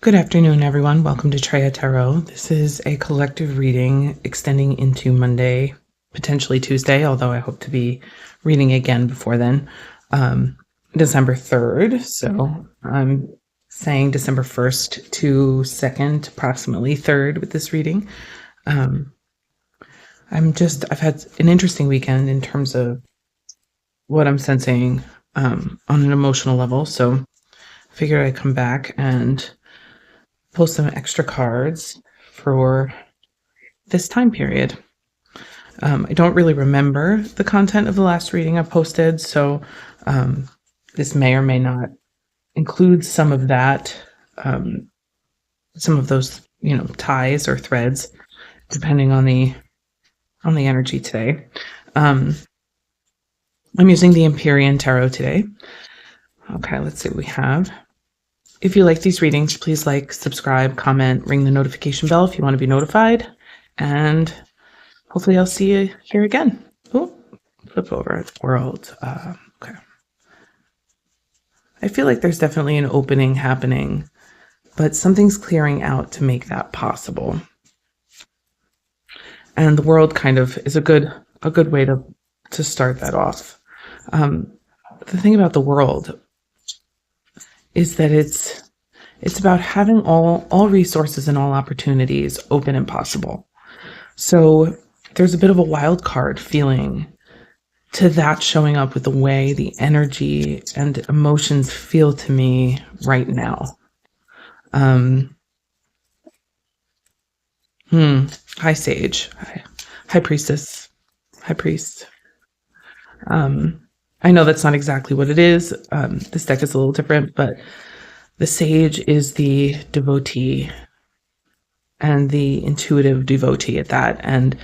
Good afternoon, everyone. Welcome to Treya Tarot. This is a collective reading extending into Monday, potentially Tuesday, although I hope to be reading again before then, December 3rd. So I'm saying December 1st to 2nd, approximately 3rd with this reading. I've had an interesting weekend in terms of what I'm sensing on an emotional level. So I figured I'd come back and pull some extra cards for this time period. I don't really remember the content of the last reading I posted, so this may or may not include some of that, some of those, ties or threads, depending on the energy today. I'm using the Empyrean Tarot today. Okay, let's see what we have. If you like these readings, please like, subscribe, comment, ring the notification bell if you want to be notified. And hopefully I'll see you here again. Oh, flip over world. Okay. I feel like there's definitely an opening happening, but something's clearing out to make that possible. And the world kind of is a good way to start that off. The thing about the world is that it's about having all resources and all opportunities open and possible. So there's a bit of a wild card feeling to that showing up with the way the energy and emotions feel to me right now. High Sage, High Priestess, High Priest. I know that's not exactly what it is. This deck is a little different, but the Sage is the devotee and the intuitive devotee at that. And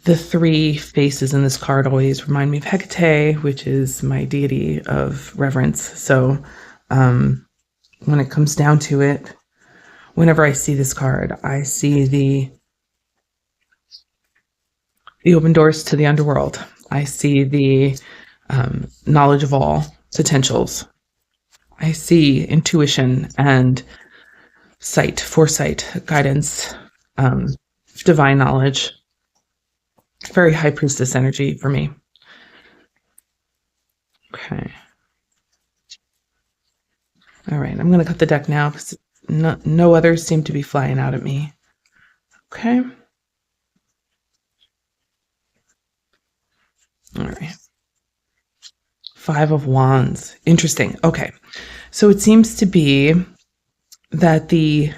the three faces in this card always remind me of Hecate, which is my deity of reverence. So when it comes down to it, whenever I see this card, I see the open doors to the underworld. I see the knowledge of all potentials. I see intuition and sight, foresight, guidance, divine knowledge. Very High Priestess energy for me. Okay. All right, I'm going to cut the deck now because no others seem to be flying out at me. Okay. All right. Five of Wands. Interesting. Okay. So it seems to be that the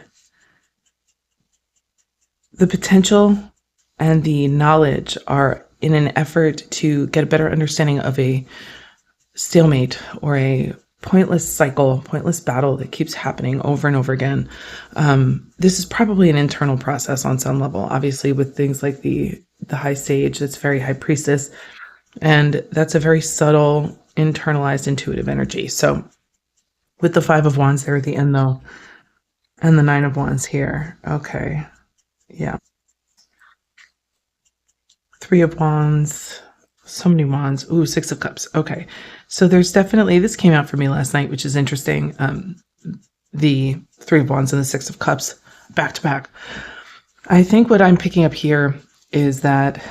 potential and the knowledge are in an effort to get a better understanding of a stalemate or a pointless cycle, pointless battle that keeps happening over and over again. This is probably an internal process on some level, obviously, with things like the High Sage, that's very High Priestess. And that's a very subtle, internalized, intuitive energy. So with the Five of Wands there at the end, though, and the Nine of Wands here. Okay. Yeah. Three of Wands. So many Wands. Ooh, Six of Cups. Okay. So there's definitely, this came out for me last night, which is interesting. The Three of Wands and the Six of Cups back to back. I think what I'm picking up here is that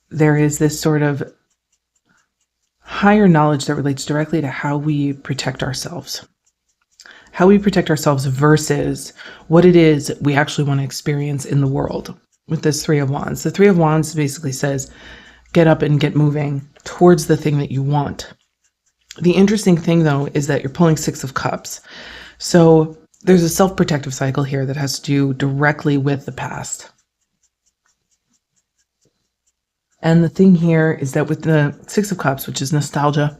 there is this sort of higher knowledge that relates directly to how we protect ourselves. How we protect ourselves versus what it is we actually want to experience in the world with this Three of Wands. The Three of Wands basically says, get up and get moving towards the thing that you want. The interesting thing, though, is that you're pulling Six of Cups. So there's a self-protective cycle here that has to do directly with the past. And the thing here is that with the Six of Cups, which is nostalgia,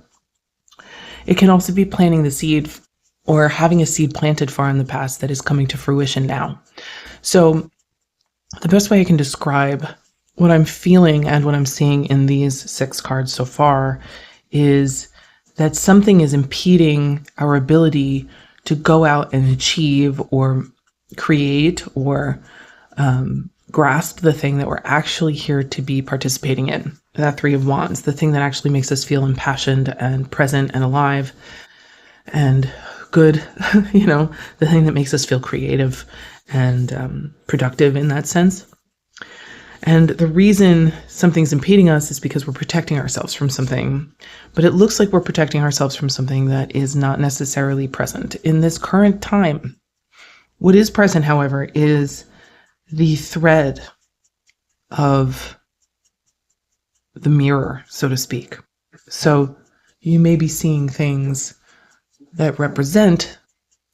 it can also be planting the seed or having a seed planted far in the past that is coming to fruition now. So the best way I can describe what I'm feeling and what I'm seeing in these 6 cards so far is that something is impeding our ability to go out and achieve or create or grasp the thing that we're actually here to be participating in. That Three of Wands, the thing that actually makes us feel impassioned and present and alive and good, the thing that makes us feel creative and productive in that sense. And the reason something's impeding us is because we're protecting ourselves from something. But it looks like we're protecting ourselves from something that is not necessarily present in this current time. What is present, however, is the thread of the mirror, so to speak. So you may be seeing things that represent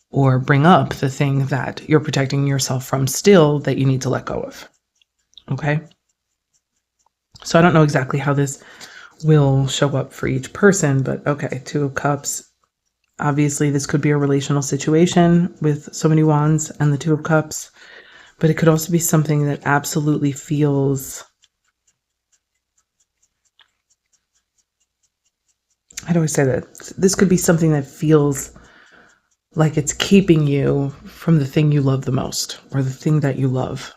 or bring up the thing that you're protecting yourself from still that you need to let go of. Okay? So I don't know exactly how this will show up for each person, but okay, Two of Cups. Obviously, this could be a relational situation with so many wands and the Two of Cups, but it could also be something that absolutely feels, how do I say that? This could be something that feels like it's keeping you from the thing you love the most, or the thing that you love.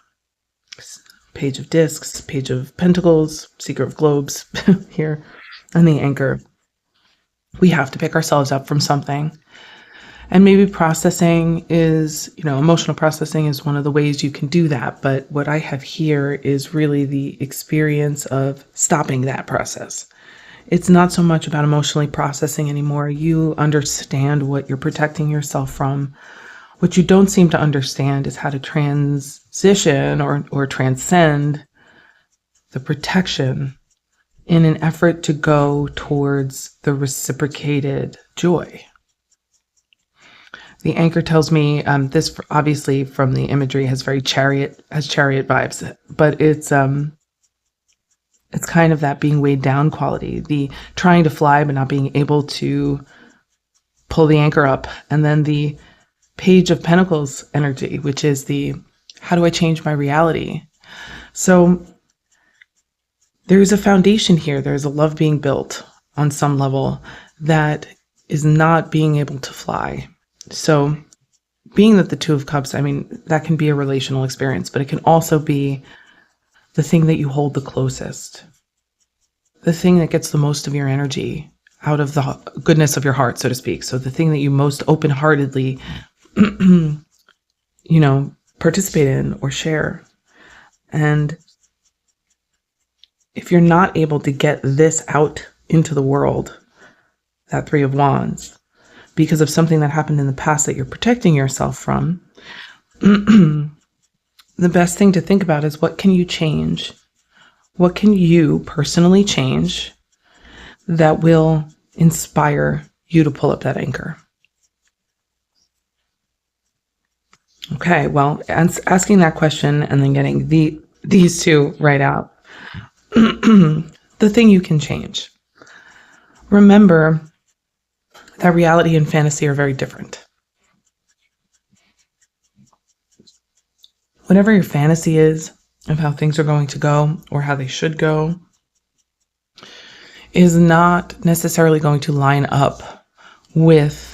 Page of Discs, Page of Pentacles, Seeker of Globes here, and the Anchor. We have to pick ourselves up from something. And maybe processing is, emotional processing is one of the ways you can do that. But what I have here is really the experience of stopping that process. It's not so much about emotionally processing anymore. You understand what you're protecting yourself from. What you don't seem to understand is how to transition or transcend the protection in an effort to go towards the reciprocated joy. The Anchor tells me, this obviously from the imagery has chariot vibes, but it's kind of that being weighed down quality, the trying to fly but not being able to pull the anchor up. And then the Page of Pentacles energy, which is the, how do I change my reality? So there's a foundation here. There's a love being built on some level that is not being able to fly. So being that the Two of Cups, that can be a relational experience, but it can also be the thing that you hold the closest, the thing that gets the most of your energy out of the goodness of your heart, so to speak. So the thing that you most open-heartedly, participate in or share. And if you're not able to get this out into the world, that Three of Wands, because of something that happened in the past that you're protecting yourself from, the best thing to think about is, what can you change? What can you personally change that will inspire you to pull up that anchor? Okay, well, asking that question and then getting these two right out. The thing you can change. Remember that reality and fantasy are very different. Whatever your fantasy is of how things are going to go or how they should go is not necessarily going to line up with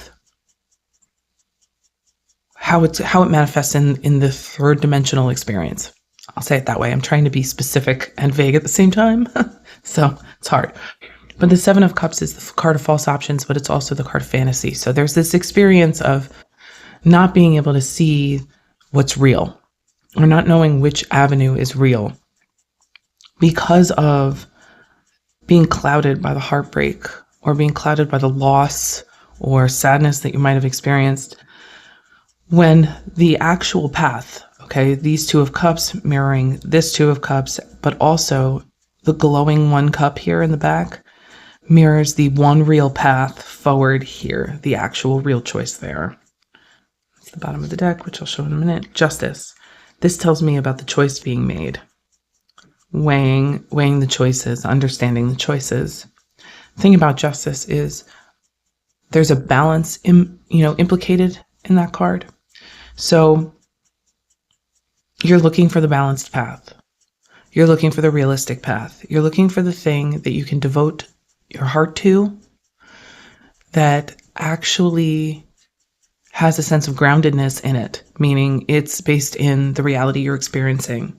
how it manifests in the third dimensional experience. I'll say it that way. I'm trying to be specific and vague at the same time, so it's hard. But the Seven of Cups is the card of false options, but it's also the card of fantasy. So there's this experience of not being able to see what's real, or not knowing which avenue is real, because of being clouded by the heartbreak, or being clouded by the loss or sadness that you might have experienced, when the actual path, okay, these Two of Cups mirroring this Two of Cups, but also the glowing one cup here in the back mirrors the one real path forward here, the actual real choice there. It's the bottom of the deck, which I'll show in a minute. Justice. This tells me about the choice being made. Weighing the choices, understanding the choices. The thing about justice is there's a balance implicated in that card. So you're looking for the balanced path. You're looking for the realistic path. You're looking for the thing that you can devote your heart to, that actually has a sense of groundedness in it, meaning it's based in the reality you're experiencing.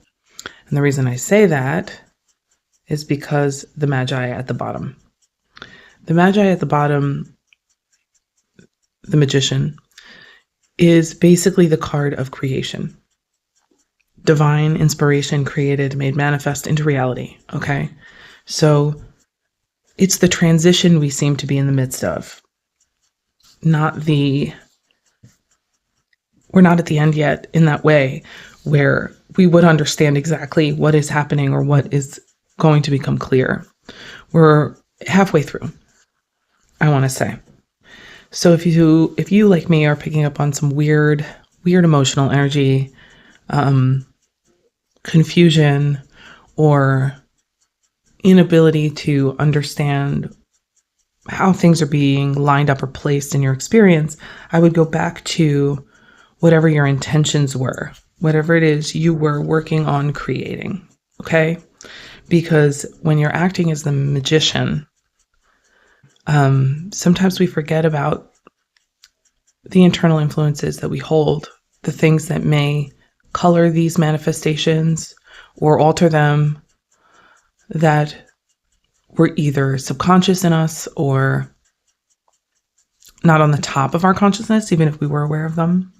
And the reason I say that is because the Magi at the bottom. The Magi at the bottom, the Magician, is basically the card of creation. Divine inspiration created, made manifest into reality. Okay. So it's the transition we seem to be in the midst of. We're not at the end yet in that way where we would understand exactly what is happening or what is going to become clear. We're halfway through, I want to say. So if you like me are picking up on some weird emotional energy, confusion, or inability to understand how things are being lined up or placed in your experience, I would go back to whatever your intentions were, whatever it is you were working on creating, okay? Because when you're acting as the magician, sometimes we forget about the internal influences that we hold, the things that may color these manifestations or alter them, that were either subconscious in us or not on the top of our consciousness, even if we were aware of them.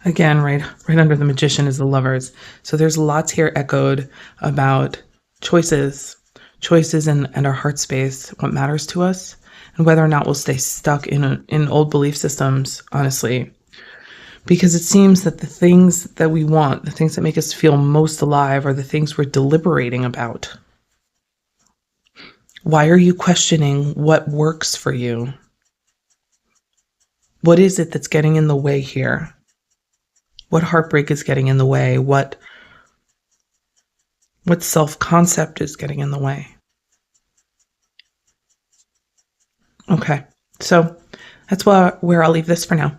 Again, right under the magician is the lovers. So there's lots here echoed about choices and our heart space, what matters to us, and whether or not we'll stay stuck in old belief systems, honestly. Because it seems that the things that we want, the things that make us feel most alive, are the things we're deliberating about. Why are you questioning what works for you? What is it that's getting in the way here? What heartbreak is getting in the way? What self-concept is getting in the way? Okay, so that's where I'll leave this for now.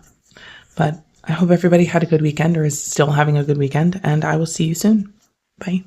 But I hope everybody had a good weekend or is still having a good weekend, and I will see you soon. Bye.